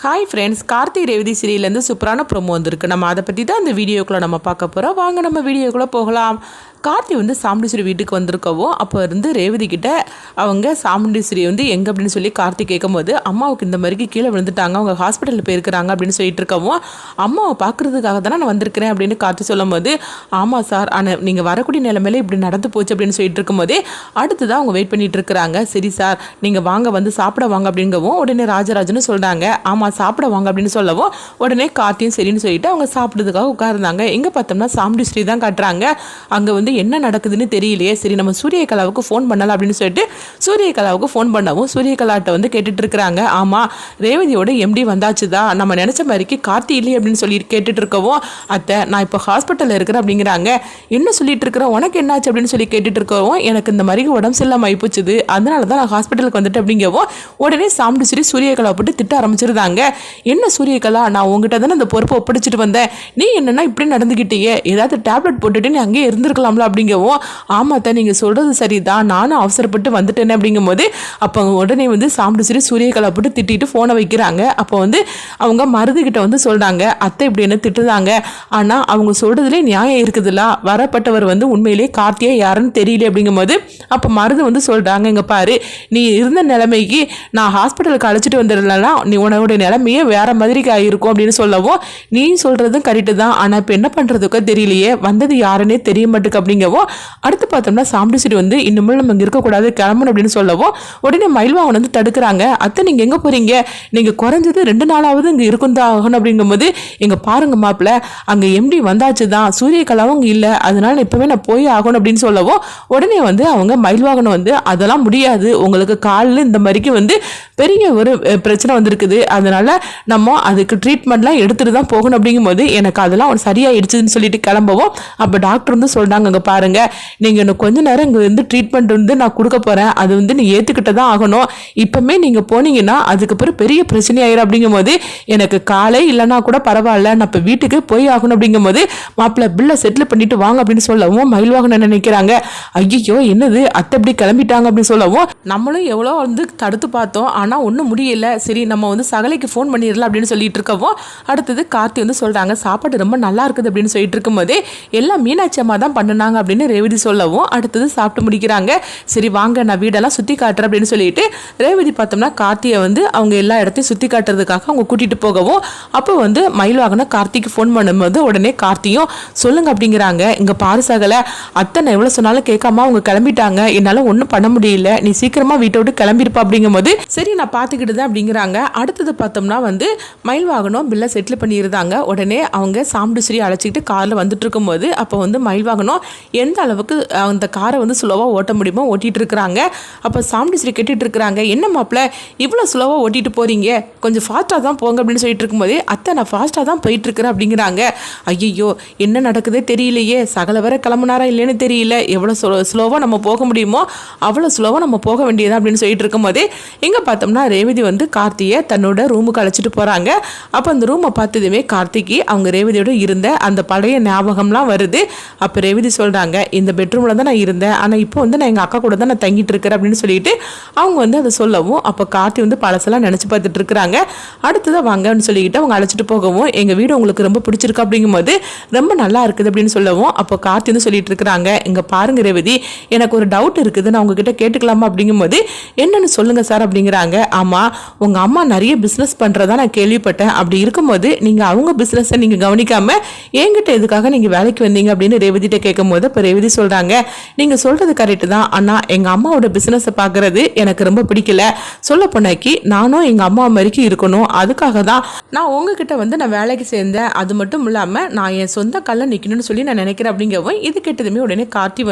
Hi friends, Karthi Revathi சீரியல்லேருந்து சூப்பரான promo வந்திருக்கு. நம்ம அதை பற்றி தான் இந்த வீடியோக்குள்ளே நம்ம பார்க்க போகிறோம். வாங்க நம்ம வீடியோக்குள்ளே போகலாம். கார்த்தி சாமுண்டீஸ்வரி வீட்டுக்கு வந்திருக்கவும் அப்போ ரேவதி கிட்ட அவங்க சாமுண்டீஸ்வரி எங்கே அப்படின்னு சொல்லி கார்த்தி கேட்கும்போது அம்மாவுக்கு இந்த மாதிரிக்கு கீழே விழுந்துட்டாங்க, அவங்க ஹாஸ்பிட்டலில் போயிருக்கிறாங்க அப்படின்னு சொல்லிட்டு இருக்கவும் அம்மாவை பார்க்குறதுக்காக தானே நான் வந்திருக்கிறேன் அப்படின்னு கார்த்தி சொல்லும் போது ஆமாம் சார், ஆனால் நீங்கள் வரக்கூடிய நிலைமையில இப்படி நடந்து போச்சு அப்படின்னு சொல்லிட்டு இருக்கும்போதே அடுத்துதான் அவங்க வெயிட் பண்ணிட்டு இருக்கிறாங்க. சரி சார், நீங்கள் வாங்க வந்து சாப்பிட வாங்க அப்படிங்கவும் உடனே ராஜராஜன்னு சொல்கிறாங்க. ஆமாம் சாப்பிட வாங்க அப்படின்னு சொல்லவும் உடனே கார்த்தியும் சரின்னு சொல்லிட்டு அவங்க சாப்பிட்றதுக்காக உட்கார்ந்தாங்க. எங்கே பார்த்தோம்னா சாமுண்டீஸ்வரி தான் காட்டுறாங்க. அங்கே என்ன நடக்குதுன்னு தெரியலையே, சரி நம்ம சூரியகலாவுக்கு ஃபோன் பண்ணலாம் அப்படின்னு சொல்லிட்டு சூரியகலாவுக்கு ஃபோன் பண்ணவும் சூரியகலாட்ட கேட்டுட்டு இருக்கிறாங்க. ஆமாம், ரேவதியோட எம்டி வந்தாச்சுதான், நம்ம நினச்ச மாதிரிக்கு கார்த்தி இல்லையே அப்படின்னு சொல்லி கேட்டுட்டு இருக்கவும் அத்தை நான் இப்போ ஹாஸ்பிட்டலில் இருக்கிறேன் அப்படிங்கிறாங்க. என்ன சொல்லிட்டு இருக்கிறேன், உனக்கு என்னாச்சு அப்படின்னு சொல்லி கேட்டுட்டு இருக்கவும் எனக்கு இந்த மாதிரி உடம்பு சரியில்லாமல் ஆயிப்போச்சுது, அதனால தான் நான் ஹாஸ்பிட்டலுக்கு வந்துட்டு அப்படிங்கவும் உடனே சாமுண்டீஸ்வரி சூரியகலா போட்டு திட்ட ஆரம்பிச்சிருந்தாங்க. என்ன சூரியகலா, நான் உங்ககிட்ட தானே அந்த பொறுப்பை ஒப்படைச்சிட்டு வந்தேன், நீ என்னன்னா இப்படி நடந்துக்கிட்டே, ஏதாவது டேப்லெட் போட்டுட்டு நீ அங்கேயே இருந்திருக்கலாம்ல அப்படிங்கவும் ஆமாத்த நீங்கள் சொல்கிறது சரிதான், நானும் அவசரப்பட்டு வந்துட்டேன் அப்படிங்கும்போது அப்போ உடனே சாமுண்டீஸ்வரி சூரியகலா போட்டு திட்டிட்டு ஃபோனை வைக்கிறாங்க. அப்போ அவங்க மருதுகிட்ட சொல்கிறாங்க, அத்தை இப்படி என்ன திட்டுதாங்க, ஆனால் அவங்க சொல்கிறதுலே நியாயம் இருக்குதுல்ல, வரப்பட்டவர் உண்மையிலே கார்த்தியா யாருன்னு தெரியல அப்படிங்கும்போது அப்போ மருது சொல்கிறாங்க, இங்கே பாரு, நீ இருந்த நிலைமைக்கு நான் ஹாஸ்பிட்டலுக்கு அழைச்சிட்டு வந்துடலன்னா நீ உன்னோட நிலைமையே வேற மாதிரிக்கு ஆகிருக்கும் அப்படின்னு சொல்லவும் நீ சொல்கிறதும் கரெக்டு தான், ஆனால் இப்போ என்ன பண்ணுறதுக்கோ தெரியலையே, வந்தது யாருன்னே தெரிய மாட்டுக்கு அப்படிங்கவும் அடுத்து பார்த்தோம்னா சாமுண்டீஸ்வரி இன்னும் நம்ம இங்கே இருக்கக்கூடாது, கிளம்பணும் அப்படின்னு சொல்லவும் உடனே மயில்வாகன் தடுக்கிறாங்க. அத்தை நீங்கள் எங்கே போகிறீங்க, நீங்கள் குறைஞ்சது 2 நாளாவது இங்கே இருக்கும் தான் ஆகணும் அப்படிங்கும்போது எங்கே பாருங்க மாப்பிள்ள, அங்கே எம்டி வந்தாச்சு தான், சூரியகலாவும் அங்கே இல்லை, அதனால இப்போவே நான் போய் ஆகணும் அப்படின்னு சொல்லவும் உடனே அவங்க மயில்வாகன் அதெல்லாம் முடியாது, உங்களுக்கு காலில் இந்த மாதிரிக்கு பெரிய ஒரு பிரச்சனை வந்திருக்குது, அதனால நம்ம அதுக்கு ட்ரீட்மெண்ட்லாம் எடுத்துட்டு தான் போகணும் அப்படிங்கும்போது எனக்கு அதெல்லாம் சரியாயிடுச்சுன்னு சொல்லிட்டு கிளம்பவும் அப்போ டாக்டர் சொல்கிறாங்க, அங்கே பாருங்க நீங்கள் இன்னும் கொஞ்ச நேரம் இங்கே ட்ரீட்மெண்ட் நான் கொடுக்க போகிறேன், அது நீ ஏற்றுக்கிட்ட தான் ஆகணும், இப்போமே நீங்கள் போனீங்கன்னா அதுக்கப்புறம் பெரிய பிரச்சனை ஆயிரும் அப்படிங்கும்போது எனக்கு காலை இல்லைன்னா கூட பரவாயில்ல, நான் இப்போ வீட்டுக்கு போய் ஆகணும் அப்படிங்கும்போது மாப்பிள்ளை பில்லை செட்டில் பண்ணிட்டு வாங்க அப்படின்னு சொல்லவும் மயில்வாகன் நினைக்கிறாங்க. ஐயோ என்னது அத்தை எப்படி கிளம்பிட்டாங்க அப்படின்னு சொல்லவும் நம்மளும் எவ்வளோ தடுத்து பார்த்தோம், ஆனால் ஒன்றும் முடியல, சரி நம்ம சகலைக்கு ஃபோன் பண்ணிடலாம் அப்படின்னு சொல்லிட்டு இருக்கவும் அடுத்தது கார்த்தி சொல்கிறாங்க, சாப்பாடு ரொம்ப நல்லா இருக்குது அப்படின்னு சொல்லிட்டு இருக்கும்போதே எல்லாம் மீனாட்சி அம்மா தான் பண்ணினாங்க அப்படின்னு ரேவதி சொல்லவும் அடுத்தது சாப்பிட்டு முடிக்கிறாங்க. சரி வாங்க நான் வீடெல்லாம் சுற்றி காட்டுறேன் அப்படின்னு சொல்லிட்டு ரேவதி பார்த்தோம்னா கார்த்தியை அவங்க எல்லா இடத்தையும் சுற்றி காட்டுறதுக்காக அவங்க கூட்டிகிட்டு போகவும் அப்போ மயில்வாகனை கார்த்திக்கு ஃபோன் பண்ணும்போது உடனே கார்த்தியும் சொல்லுங்க அப்படிங்கிறாங்க. இங்கே பாரு சகலை, அத்தை நான் எவ்வளோ சொன்னாலும் கேட்காம அவங்க கிளம்பிட்டாங்க, என்னால் ஒன்றும் பண்ண முடியல, நீ சீக்கிரமாக வீட்டை விட்டு கிளம்பிருப்பா அப்படிங்கும்போது சரி நான் பார்த்துக்கிட்டு தான் அப்படிங்கிறாங்க. அடுத்தது பார்த்தோம்னா மயில்வாகனும் பில்லை செட்டில் பண்ணியிருந்தாங்க. உடனே அவங்க சாமுண்டீஸ்வரி அழைச்சிக்கிட்டு காரில் வந்துட்டு இருக்கும்போது அப்போ மயில்வாகனும் எந்த அளவுக்கு அந்த காரை ஸ்லோவாக ஓட்ட முடியுமோ ஓட்டிகிட்டு இருக்கிறாங்க. அப்போ சாமுண்டீஸ்வரி கேட்டுட்டு இருக்கிறாங்க, என்ன மாப்பிள்ள இவ்வளோ ஸ்லோவாக ஓட்டிகிட்டு போகிறீங்க, கொஞ்சம் ஃபாஸ்ட்டாக தான் போங்க அப்படின்னு சொல்லிட்டு இருக்கும்போது அத்தை நான் ஃபாஸ்ட்டாக தான் போயிட்டுருக்கிறேன் அப்படிங்கிறாங்க. ஐயோ என்ன நடக்குதே தெரியலையே, சகல வர கிளம்புனாரா இல்லைன்னு தெரியல, எவ்வளோ ஸ்லோவாக நம்ம போக முடியுமோ அவ்வளோ ஸ்லோவாக நம்ம போக வேண்டியதா அப்படின்னு சொல்லிட்டு இருக்கும்போதே எங்கே பார்த்தோம்னா ரேவதி கார்த்தியை தன்னோட ரூமுக்கு அழைச்சிட்டு போகிறாங்க. அப்போ அந்த ரூமை பார்த்ததுமே கார்த்திக்கு அவங்க ரேவதியோட இருந்த அந்த பழைய ஞாபகம்லாம் வருது. அப்போ ரேவதி சொல்கிறாங்க, இந்த பெட்ரூமில் தான் நான் இருந்தேன், ஆனால் இப்போ நான் எங்கள் அக்கா கூட தான் நான் தங்கிட்டு இருக்கிறேன் அப்படின்னு சொல்லிட்டு அவங்க அதை சொல்லவும் அப்போ கார்த்தி பழசெல்லாம் நினச்சி பார்த்துட்டு இருக்கிறாங்க. அடுத்ததாக வாங்கன்னு சொல்லிக்கிட்டு அவங்க அழைச்சிட்டு போகவும் எங்கள் வீடு உங்களுக்கு ரொம்ப பிடிச்சிருக்கு அப்படிங்கும்போது ரொம்ப நல்லா இருக்குது அப்படின்னு சொல்லவும் அப்போ கார்த்தி சொல்லிட்டு இருக்கிறாங்க, இங்கே பாருங்க ரேவதி, எனக்கு ஒரு டவுட் இருக்குது, நான் உங்ககிட்ட கேட்டுக்கலாமா அப்படிங்கும்போது என்னன்னு சொல்லுங்க சார் அப்படிங்கிறாங்க. ஆமாம், உங்கள் அம்மா நிறைய பிஸ்னஸ் பண்ணுறதா நான் கேள்விப்பட்டேன், அப்படி இருக்கும்போது நீங்கள் அவங்க பிஸ்னஸை நீங்கள் கவனிக்காமல் என்கிட்ட எதுக்காக நீங்கள் வேலைக்கு வந்தீங்க அப்படின்னு ரேவதிட்ட கேட்கும் போது இப்போ ரேவதி சொல்கிறாங்க, நீங்கள் சொல்கிறது கரெக்டு தான், ஆனால் எங்கள் அம்மாவோட பிஸ்னஸை பார்க்குறது எனக்கு ரொம்ப பிடிக்கல, சொல்ல போனாக்கி நானும் எங்கள் அம்மா மாதிரிக்கு இருக்கணும், அதுக்காக தான் நான் உங்ககிட்ட நான் வேலைக்கு சேர்ந்தேன், அது மட்டும் இல்லாமல் நான் என் சொந்த காலில் நிற்கணும்னு சொல்லி நான் நினைக்கிறேன் அப்படிங்கவும் இது கேட்டதுமே உடனே கார்த்தி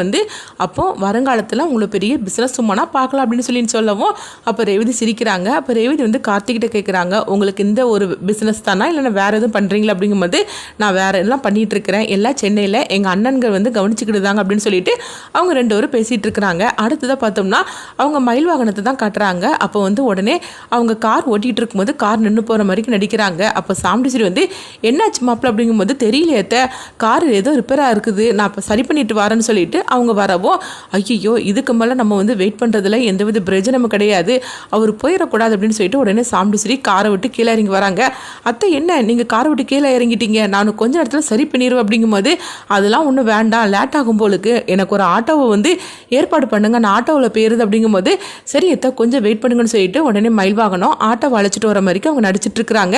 அப்போ வருங்காலத்தில் உங்களை பெரிய பிஸ்னஸ் சும்மானா பார்க்கலாம் அப்படின்னு சொல்லவும் அப்போ ரேவதி சிரிக்கிறாங்க. அப்போ ரேவதி கார்த்திகிட்ட கேட்குறாங்க, உங்களுக்கு இந்த ஒரு பிஸ்னஸ் தானா இல்லை வேறு எதுவும் பண்ணுறீங்களா அப்படிங்கும்போது நான் வேறு எல்லாம் பண்ணிகிட்டு இருக்கிறேன், எல்லாம் சென்னையில் எங்கள் அண்ணன்கள் கவனிச்சுக்கிட்டுதாங்க அப்படின்னு சொல்லிட்டு அவங்க 2 பேரும் பேசிகிட்டு இருக்கிறாங்க. அடுத்ததாக பார்த்தோம்னா அவங்க மயில் வாகனத்தை தான் காட்டுறாங்க. அப்போ உடனே அவங்க கார் ஓட்டிகிட்டு இருக்கும்போது கார் நின்று போகிற மாதிரி நடிக்கிறாங்க. அப்போ சாமுண்டீஸ்வரி என்னாச்சு மாப்பிள்ள அப்படிங்கும்போது தெரியலையத்த, கார் ஏதோ ரிப்பேராக இருக்குது, நான் இப்போ சரி பண்ணிட்டு வரேன்னு சொல்லிட்டு அவங்க வரவும் ஐயோ இதுக்கு மேலே நம்ம வெயிட் பண்ணுறதுல எந்தவித பிரயோஜனமும் கிடையாது, அவர் போயிடக்கூடாது அப்படின்னு சொல்லிட்டு உடனே சாமுண்டீஸ்வரி காரை விட்டு கீழே இறங்கி வராங்க. அத்தை என்ன நீங்கள் காரை விட்டு கீழே இறங்கிட்டீங்க, நான் கொஞ்ச நேரத்தில் சரி பண்ணிடுவேன் அப்படிங்கும்போது அதெல்லாம் ஒன்றும் வேண்டாம், லேட் ஆகும் போலுக்கு, எனக்கு ஒரு ஆட்டோவை வந்து ஏற்பாடு பண்ணுங்க, நான் ஆட்டோவில் போயிருது அப்படிங்கும்போது சரி அத்தை கொஞ்சம் வெயிட் பண்ணுங்கன்னு சொல்லிட்டு உடனே மயில் வாகனம் ஆட்டோவை அழைச்சிட்டு வர மாதிரிக்கு அவங்க நடிச்சிட்டு இருக்கிறாங்க.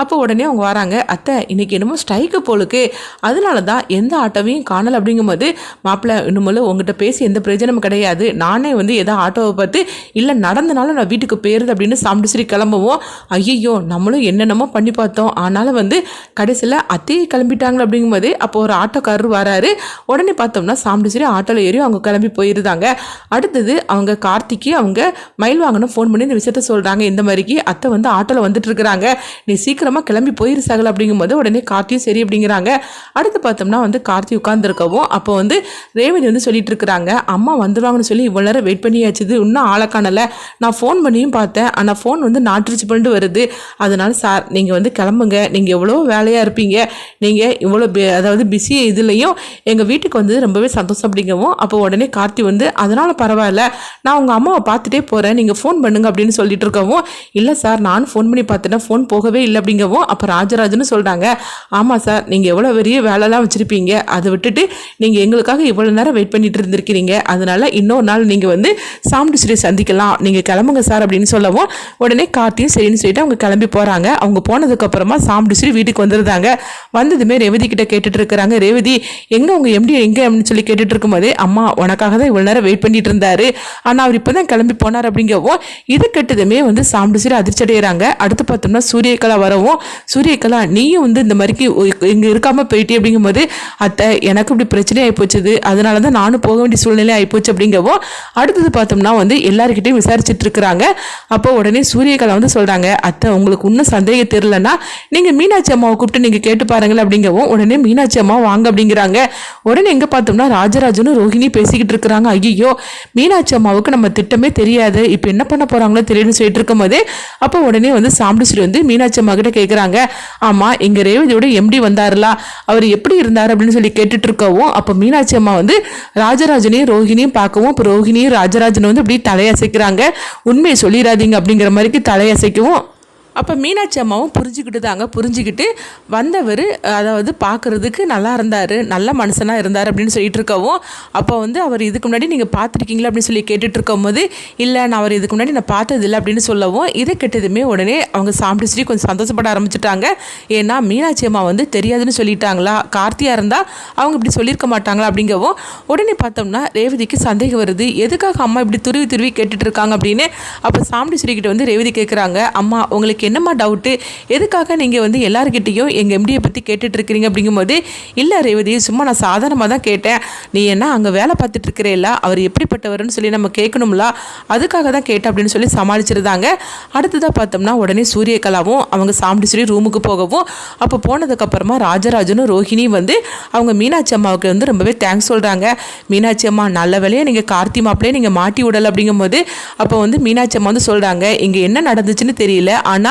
அப்போ உடனே அவங்க வராங்க. அத்தை இன்னைக்கு என்னமோ ஸ்ட்ரைக்கு போலுக்கு, அதனால தான் எந்த ஆட்டோவையும் காணலை அப்படிங்கும்போது மாப்பிள்ளை இன்னும் உங்ககிட்ட பேசி எந்த பிரயோஜனமும் கிடையாது, நானே வந்து எதோ ஆட்டோவை பார்த்து இல்லை நடந்தனால நான் வீட்டுக்கு போயிருது அப்படின்னு சாப்பிட்டு கிளம்புவோம். ஐயோ நம்மளும் என்னென்னமோ பண்ணி பார்த்தோம், ஆனாலும் வந்து கடைசியில் அத்தையை கிளம்பிட்டாங்க அப்படிங்கும்போது அப்போ ஒரு ஆட்டோக்காரர் வராரு. உடனே பார்த்தோம்னா சாப்பிட்டு ஆட்டோவில் ஏறி அவங்க கிளம்பி போயிருந்தாங்க. அடுத்தது அவங்க கார்த்திக்கு அவங்க மயில் வாங்கணும் ஃபோன் பண்ணி இந்த விஷயத்த சொல்கிறாங்க. இந்த மாதிரிக்கு அத்தை வந்து ஆட்டோவில் வந்துட்டு இருக்கிறாங்க, நீ சீக்கிரமாக கிளம்பி போயிரு சகல அப்படிங்கும்போது உடனே கார்த்தியும் சரி அப்படிங்கிறாங்க. அடுத்து பார்த்தோம்னா வந்து கார்த்தி உட்காந்துருக்கவும் அப்போ வந்து ரேவதி வந்து சொல்லிட்டு இருக்கிறாங்க, அம்மா வந்துடுவாங்கன்னு சொல்லி இவ்வளோ நேரம் வெயிட் பண்ணியாச்சுது, இன்னும் ஆளை காணலை, நான் ஃபோன் பண்ணியும் பார்த்தேன், ஆனால் ஃபோன் வந்து நாட்டுச்சு பண்ணிட்டு வருது, அதனால சார் நீங்கள் வந்து கிளம்புங்க, நீங்கள் எவ்வளோ வேலையாக இருப்பீங்க, நீங்கள் இவ்வளோ அதாவது பிஸி இதுலேயும் எங்கள் வீட்டுக்கு வந்தது ரொம்பவே சந்தோஷம் அப்படிங்கவும் அப்போ உடனே கார்த்தி வந்து அதனால் பரவாயில்ல, நான் உங்கள் அம்மாவை பார்த்துட்டே போகிறேன், நீங்கள் ஃபோன் பண்ணுங்க அப்படின்னு சொல்லிட்டு இருக்கவும் இல்லை சார் நானும் ஃபோன் பண்ணி பார்த்துட்டேன், ஃபோன் போகவே இல்லை அப்படிங்கவும் அப்போ ராஜராஜன்னு சொல்கிறாங்க, ஆமாம் சார் நீங்கள் எவ்வளோ பெரிய வேலைலாம் வச்சுருப்பீங்க, அதை விட்டுட்டு நீங்கள் எங்களுக்காக இவ்வளோ நேரம் வெயிட் பண்ணிட்டு இருந்திருக்கிறீங்க, அதனால இன்னொரு நாள் நீங்கள் வந்து சாப்பிட்டு சந்திக்கலாம், நீங்கள் கிளம்புங்க சார் அப்படின்னு சொல்லவும் உடனே கார்த்தியும் சரின்னு சொல்லிட்டு அவங்க கிளம்பி போகிறாங்க. அவங்க போனதுக்கப்புறமா சாப்பிட்டு வீட்டுக்கு வந்துருந்தாங்க. வந்ததுமே ரேவதி கிட்ட கேட்டுட்டு இருக்கிறாங்க, ரேவதி எங்கே உங்கள் எம்டி எங்கே அப்படின்னு சொல்லி கேட்டுட்டு இருக்கும்போதே அம்மா உனக்காக தான் இவ்வளோ நேரம் வெயிட் பண்ணிட்டு இருந்தாரு, ஆனால் அவர் இப்போ தான் கிளம்பி போனார் அப்படிங்கவும் இது கெட்டதுமே வந்து சாப்பிட்டு அதிர்ச்சி அடைகிறாங்க. அடுத்து பார்த்தோம்னா சூரியகலா வரவும் சூரியகலா நீயும் வந்து இந்த மாதிரிக்கு இங்கே இருக்காமல் போயிட்டே அப்படிங்கும்போது அத்தை எனக்கு இப்படி பிரச்சனை ஆகிப்போச்சுது, அதனால தான் நானும் போக வேண்டிய சூழ்நிலை ஆகிப்போச்சு அப்படிங்கவும் அடுத்தது பார்த்தோம்னா வந்து எல்லாருக்கிட்டையும் விசாரிச்சுட்டு இருக்கிறாங்க. அப்போ உடனே சூரியகலா வந்து சொல்கிறாங்க, அத்தை உங்களுக்கு இன்னும் சந்தேகம் தெரியலன்னா நீங்கள் மீனாட்சி அம்மாவை கூப்பிட்டு நீங்கள் கேட்டு பாருங்களேன் அப்படிங்கவும் உடனே மீனாட்சி அம்மா வாங்க அப்படிங்கிறாங்க. உடனே எங்கே பார்த்தோம்னா ராஜராஜனும் ரோஹிணி பேசிக்கிட்டு இருக்கிறாங்க. ஐயோ மீனாட்சி அம்மாவுக்கு நம்ம திட்டமே தெரியாது, இப்போ என்ன பண்ண போகிறாங்களோ தெரியும்னு சொல்லிட்டு இருக்கும் போதே அப்போ உடனே வந்து சாம்பிடுச்சிட்டு வந்து மீனாட்சி அம்மா கிட்ட கேட்குறாங்க, ஆமாம் எங்கள் ரேவதியோட எம்டி வந்தாருலா, அவர் எப்படி இருந்தார் அப்படின்னு சொல்லி கேட்டுட்டு இருக்கவும் அப்போ மீனாட்சி அம்மா வந்து ராஜராஜனையும் ரோஹிணியும் பார்க்கவும் அப்போ ரோஹிணியும் ராஜராஜனை வந்து அப்படி தலையசைக்கிறாங்க. உண்மையை சொல்லிடாதீங்க அப்படிங்கிற மாதிரிக்கு தலையசைக்கவும் அப்போ மீனாட்சி அம்மாவும் புரிஞ்சுக்கிட்டு வந்தவர் அதாவது பார்க்குறதுக்கு நல்லா இருந்தார், நல்ல மனுஷனாக இருந்தார் அப்படின்னு சொல்லிட்டு இருக்கவும் அப்போ வந்து அவர் இதுக்கு முன்னாடி நீங்கள் பார்த்துருக்கீங்களா அப்படின்னு சொல்லி கேட்டுட்டு இருக்கும் போது இல்லை நான் அவர் இதுக்கு முன்னாடி நான் பார்த்ததில்லை அப்படின்னு சொல்லவும் இதை கெட்டதுமே உடனே அவங்க சாப்பிட்டு கொஞ்சம் சந்தோஷப்பட ஆரம்பிச்சிட்டாங்க. ஏன்னா மீனாட்சி அம்மா வந்து தெரியாதுன்னு சொல்லிட்டாங்களா, கார்த்தியாக இருந்தால் அவங்க இப்படி சொல்லியிருக்க மாட்டாங்களா அப்படிங்கவும் உடனே பார்த்தோம்னா ரேவதிக்கு சந்தேகம் வருது, எதுக்காக அம்மா இப்படி துருவி கேட்டுட்டு இருக்காங்க அப்படின்னு. அப்போ சாம்பிடுச்சிக்கிட்ட வந்து ரேவதி கேட்குறாங்க, அம்மா உங்களுக்கு என்னம்மா டவுட்டு, எதுக்காக நீங்கள் வந்து எல்லாருக்கிட்டையும் எங்கள் எம்டியை பற்றி கேட்டுட்ருக்கிறீங்க அப்படிங்கும்போது இல்லை ரேவதி சும்மா நான் சாதாரணமாக தான் கேட்டேன், நீ என்ன அங்கே வேலை பார்த்துட்டு இருக்கிறேல்ல அவர் எப்படிப்பட்டவர்னு சொல்லி நம்ம கேட்கணும்ல, அதுக்காக தான் கேட்டேன் அப்படின்னு சொல்லி சமாளிச்சிருந்தாங்க. அடுத்ததாக பார்த்தோம்னா உடனே சூரியகலாவும் அவங்க சாப்பிட்டு ரூமுக்கு போகவும் அப்போ போனதுக்கப்புறமா ராஜராஜனும் ரோஹிணியும் வந்து அவங்க மீனாட்சி அம்மாவுக்கு வந்து ரொம்பவே தேங்க்ஸ் சொல்கிறாங்க. மீனாட்சி அம்மா நல்ல வேலையை நீங்கள் கார்த்தி மாப்பிளையே நீங்கள் மாட்டி விடலை அப்படிங்கும்போது அப்போ வந்து மீனாட்சி அம்மா வந்து சொல்கிறாங்க, இங்கே என்ன நடந்துச்சுன்னு தெரியல, ஆனால்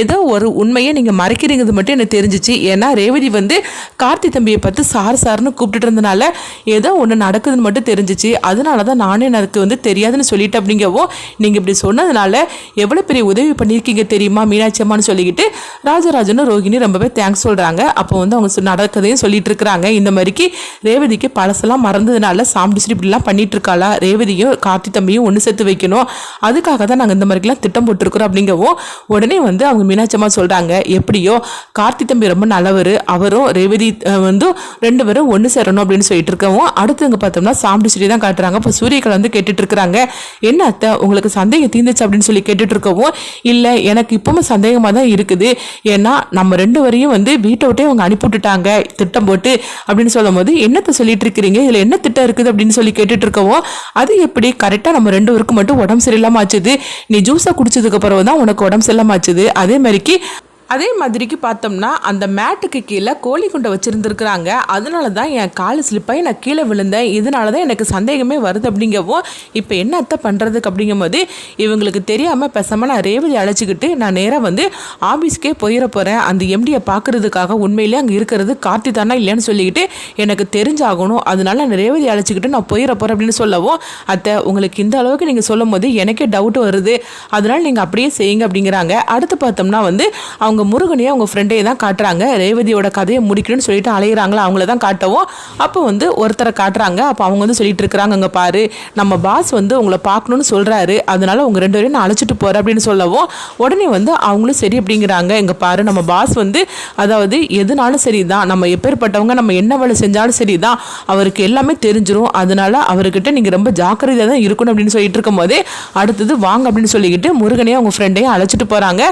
ஏதோ ஒரு உண்மையை நீங்கள் மறைக்கிறீங்கிறது மட்டும் எனக்கு தெரிஞ்சிச்சு. ஏன்னா ரேவதி வந்து கார்த்தி தம்பியை பார்த்து சார்னு கூப்பிட்டுட்டு இருந்தனால ஏதோ ஒன்று நடக்குதுன்னு மட்டும் தெரிஞ்சிச்சு, அதனால தான் நானே எனக்கு வந்து தெரியாதுன்னு சொல்லிட்டு அப்படிங்கவும் நீங்கள் இப்படி சொன்னதுனால எவ்வளோ பெரிய உதவி பண்ணியிருக்கீங்க தெரியுமா மீனாட்சி அம்மான்னு சொல்லிக்கிட்டு ராஜராஜனும் ரோஹிணி ரொம்பவே தேங்க்ஸ் சொல்கிறாங்க. அப்போ வந்து அவங்க நடக்கதையும் சொல்லிட்டு இருக்கிறாங்க. இந்த மாதிரிக்கு ரேவதிக்கு பழசெல்லாம் மறந்ததுனால சாம்பிடிச்சிட்டு இப்படிலாம் பண்ணிட்டு இருக்காளா, ரேவதியும் கார்த்தி தம்பியும் ஒன்று சேர்த்து வைக்கணும், அதுக்காக தான் நாங்கள் இந்த மாதிரிலாம் திட்டம் போட்டிருக்கிறோம் அப்படிங்கவும் உடனே வந்து அவங்க மீனாட்சி அம்மா சொல்கிறாங்க, எப்படியோ கார்த்தி தம்பி ரொம்ப நல்லவர், அவரும் ரேவதி வந்து ரெண்டு பேரும் ஒன்று சேரணும் அப்படின்னு சொல்லிட்டு இருக்கவும் அடுத்தவங்க பார்த்தோம்னா சாம்பிடிச்சிட்டு தான் காட்டுறாங்க. இப்போ சூரியகலா வந்து கேட்டுட்டு இருக்கிறாங்க, என்ன அத்தை உங்களுக்கு சந்தேகம் தீர்ந்துச்சு அப்படின்னு சொல்லி கேட்டுட்டு இருக்கவும் இல்லை எனக்கு இப்பவும் சந்தேகமாக தான் இருக்குது, ஏன்னா நம்ம ரெண்டு வரையும் வந்து வீட்டை விட்டே அவங்க அனுப்பிவிட்டுட்டாங்க திட்டம் போட்டு அப்படின்னு சொல்லும் போது என்னத்தை சொல்லிட்டு இருக்கிறீங்க, இதில் என்ன திட்டம் இருக்குது அப்படின்னு சொல்லி கேட்டுட்டு இருக்கவும் அது எப்படி கரெக்டாக நம்ம ரெண்டு பேருக்கு மட்டும் உடம்பு சரியில்லாமல் ஆச்சுது, நீ ஜூஸை குடிச்சதுக்கு அப்புறம் தான் உனக்கு உடம்பு சரியில்லாமல் ஆச்சுது, அதே மாதிரிக்கு அதே மாதிரிக்கு பார்த்தோம்னா அந்த மேட்டுக்கு கீழே கோழி குண்டை வச்சுருந்துருக்குறாங்க. அதனால தான் என் கால் ஸ்லிப்பாகி நான் கீழே விழுந்தேன். இதனால தான் எனக்கு சந்தேகமே வருது அப்படிங்கவும், இப்போ என்ன அத்தை பண்ணுறதுக்கு அப்படிங்கும்போது இவங்களுக்கு தெரியாமல் பேசாமல் நான் ரேவதி அழைச்சிக்கிட்டு நான் நேராக வந்து ஆஃபீஸ்க்கே போயிட போகிறேன். அந்த எம்டியை பார்க்குறதுக்காக உண்மையிலே அங்கே இருக்கிறது கார்த்தி தானா இல்லைன்னு சொல்லிக்கிட்டு எனக்கு தெரிஞ்சாகணும். அதனால நான் ரேவதி அழைச்சிக்கிட்டு நான் போயிட போகிறேன் அப்படின்னு சொல்லவும், அத்தை உங்களுக்கு இந்த அளவுக்கு நீங்கள் சொல்லும் போது எனக்கே டவுட் வருது, அதனால் நீங்கள் அப்படியே செய்யுங்க அப்படிங்கிறாங்க. அடுத்து பார்த்தோம்னா வந்து அவங்க முருகனையே அவங்க ஃப்ரெண்டையே தான் காட்டுறாங்க. ரேவதியோட கதையை முடிக்கணும்னு சொல்லிட்டு அலையிறாங்களா, அவங்கள தான் காட்டவும் அப்போ வந்து ஒருத்தரை காட்டுறாங்க. அப்போ அவங்க வந்து சொல்லிட்டு இருக்கிறாங்க, அங்கே பாரு நம்ம பாஸ் வந்து உங்களை பார்க்கணும்னு சொல்கிறாரு, அதனால உங்கள் 2 பேரையும் நான் அழைச்சிட்டு போகிறேன் அப்படின்னு சொல்லவும் உடனே வந்து அவங்களும் சரி அப்படிங்கிறாங்க. இங்கே பாரு நம்ம பாஸ் வந்து அதாவது எதுனாலும் சரி தான், நம்ம எப்பேற்பட்டவங்க நம்ம என்ன வேலை செஞ்சாலும் சரி தான், அவருக்கு எல்லாமே தெரிஞ்சிடும். அதனால அவர்கிட்ட நீங்கள் ரொம்ப ஜாக்கிரதையாக தான் இருக்கணும் அப்படின்னு சொல்லிட்டு இருக்கும் போதே அடுத்தது வாங்க அப்படின்னு சொல்லிக்கிட்டு முருகனையும் அவங்க ஃப்ரெண்டையும் அழைச்சிட்டு போகிறாங்க.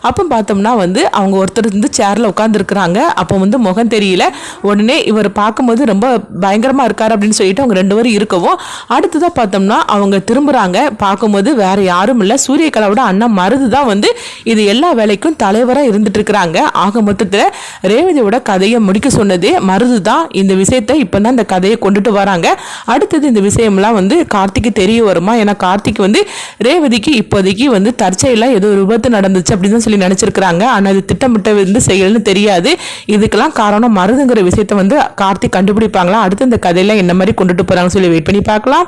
அப்போ பார்த்தோம்னா வந்து அவங்க ஒருத்தர் வந்து சேரில் உட்காந்துருக்குறாங்க. அப்போ வந்து முகம் தெரியல. உடனே இவர் பார்க்கும்போது ரொம்ப பயங்கரமாக இருக்கார் அப்படின்னு சொல்லிட்டு அவங்க 2 பேரும் இருக்கவும் அடுத்ததாக பார்த்தோம்னா அவங்க திரும்புகிறாங்க. பார்க்கும்போது வேற யாரும் இல்லை, சூரியகலாவோட அண்ணன் மருது தான் வந்து இது எல்லா வேலைக்கும் தலைவராக இருந்துட்டு இருக்கிறாங்க. ஆக மொத்தத்தில் ரேவதியோட கதையை முடிக்க சொன்னதே மருது தான். இந்த விஷயத்தை இப்போ தான் இந்த கதையை கொண்டுட்டு வராங்க. அடுத்தது இந்த விஷயம்லாம் வந்து கார்த்திக்கு தெரிய வருமா? ஏன்னா கார்த்திக் வந்து ரேவதிக்கு இப்போதைக்கு வந்து தற்செயலாக ஏதோ விபத்து நடந்துச்சு அப்படின்னு சொல்லி நினச்சிருக்கிறாங்க. ஆனால் இது திட்டமிட்ட வந்து செயல்னு தெரியாது. இதுக்கெல்லாம் காரணம் மருதுங்கிற விஷயத்த வந்து கார்த்திக் கண்டுபிடிப்பாங்களா? அடுத்து இந்த கதையில என்ன மாதிரி கொண்டுட்டு போறாங்கன்னு சொல்லி வெயிட் பண்ணி பார்க்கலாம்.